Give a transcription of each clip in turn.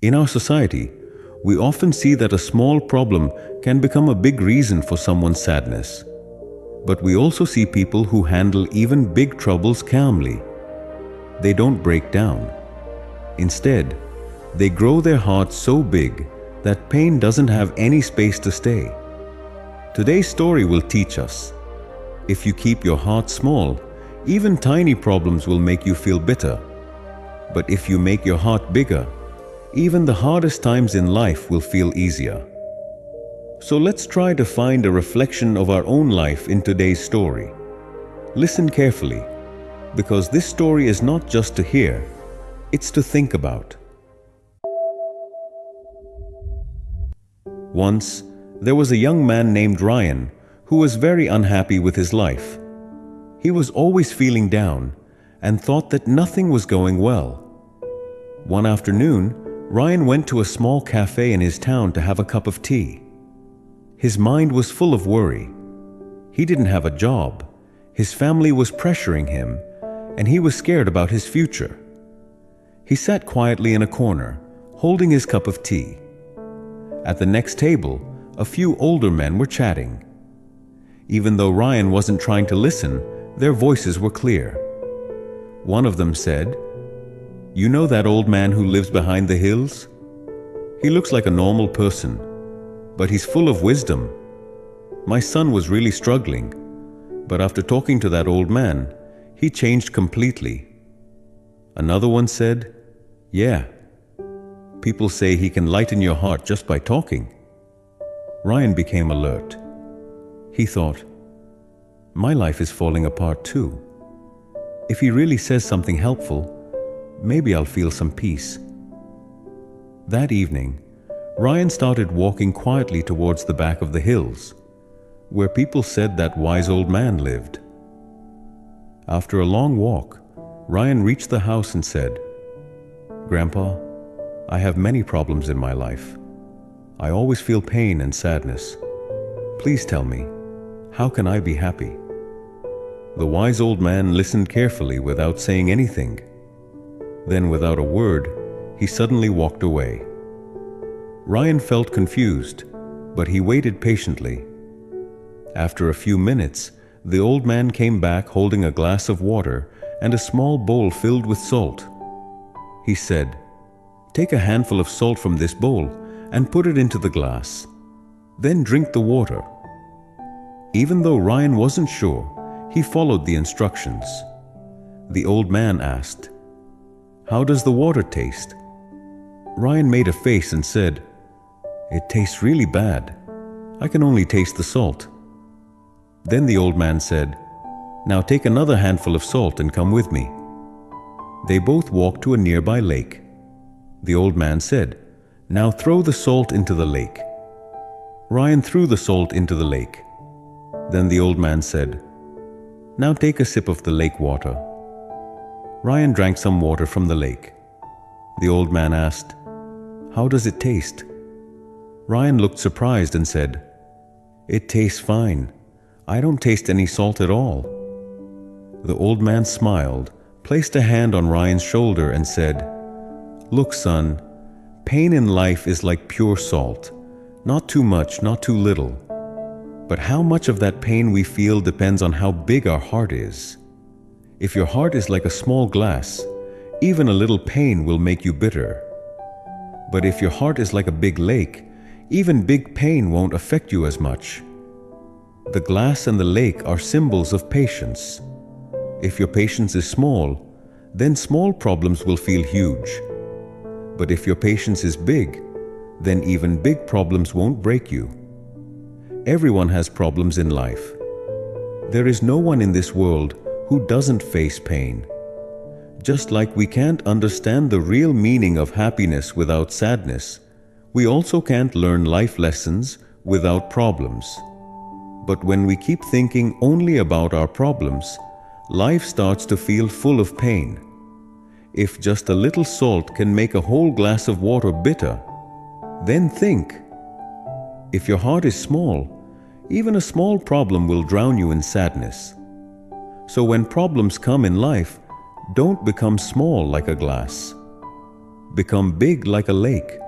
In our society, we often see that a small problem can become a big reason for someone's sadness. But we also see people who handle even big troubles calmly. They don't break down. Instead, they grow their hearts so big that pain doesn't have any space to stay. Today's story will teach us, if you keep your heart small, even tiny problems will make you feel bitter. But if you make your heart bigger, even the hardest times in life will feel easier. So let's try to find a reflection of our own life in today's story. Listen carefully, because this story is not just to hear, it's to think about. Once, there was a young man named Ryan who was very unhappy with his life. He was always feeling down and thought that nothing was going well. One afternoon, Ryan went to a small cafe in his town to have a cup of tea. His mind was full of worry. He didn't have a job, his family was pressuring him, and he was scared about his future. He sat quietly in a corner, holding his cup of tea. At the next table, a few older men were chatting. Even though Ryan wasn't trying to listen, their voices were clear. One of them said, "You know that old man who lives behind the hills? He looks like a normal person, but he's full of wisdom. My son was really struggling, but after talking to that old man, he changed completely." Another one said, "Yeah, people say he can lighten your heart just by talking." Ryan became alert. He thought, my life is falling apart too. If he really says something helpful, maybe I'll feel some peace. That evening, Ryan started walking quietly towards the back of the hills, where people said that wise old man lived. After a long walk, Ryan reached the house and said, "Grandpa, I have many problems in my life. I always feel pain and sadness. Please tell me, how can I be happy?" The wise old man listened carefully without saying anything. Then, without a word, he suddenly walked away. Ryan felt confused, but he waited patiently. After a few minutes, the old man came back holding a glass of water and a small bowl filled with salt. He said, "Take a handful of salt from this bowl and put it into the glass. Then drink the water." Even though Ryan wasn't sure, he followed the instructions. The old man asked, "How does the water taste?" Ryan made a face and said, "It tastes really bad. I can only taste the salt." Then the old man said, "Now take another handful of salt and come with me." They both walked to a nearby lake. The old man said, "Now throw the salt into the lake." Ryan threw the salt into the lake. Then the old man said, "Now take a sip of the lake water." Ryan drank some water from the lake. The old man asked, "How does it taste?" Ryan looked surprised and said, "It tastes fine. I don't taste any salt at all." The old man smiled, placed a hand on Ryan's shoulder and said, "Look, son, pain in life is like pure salt. Not too much, not too little. But how much of that pain we feel depends on how big our heart is. If your heart is like a small glass, even a little pain will make you bitter. But if your heart is like a big lake, even big pain won't affect you as much. The glass and the lake are symbols of patience. If your patience is small, then small problems will feel huge. But if your patience is big, then even big problems won't break you. Everyone has problems in life. There is no one in this world who doesn't face pain. Just like we can't understand the real meaning of happiness without sadness, we also can't learn life lessons without problems. But when we keep thinking only about our problems, life starts to feel full of pain. If just a little salt can make a whole glass of water bitter, then think. If your heart is small, even a small problem will drown you in sadness. So when problems come in life, don't become small like a glass. become big like a lake.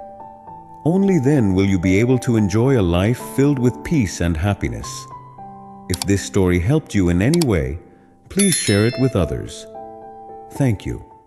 Only then will you be able to enjoy a life filled with peace and happiness. If this story helped you in any way, please share it with others. Thank you.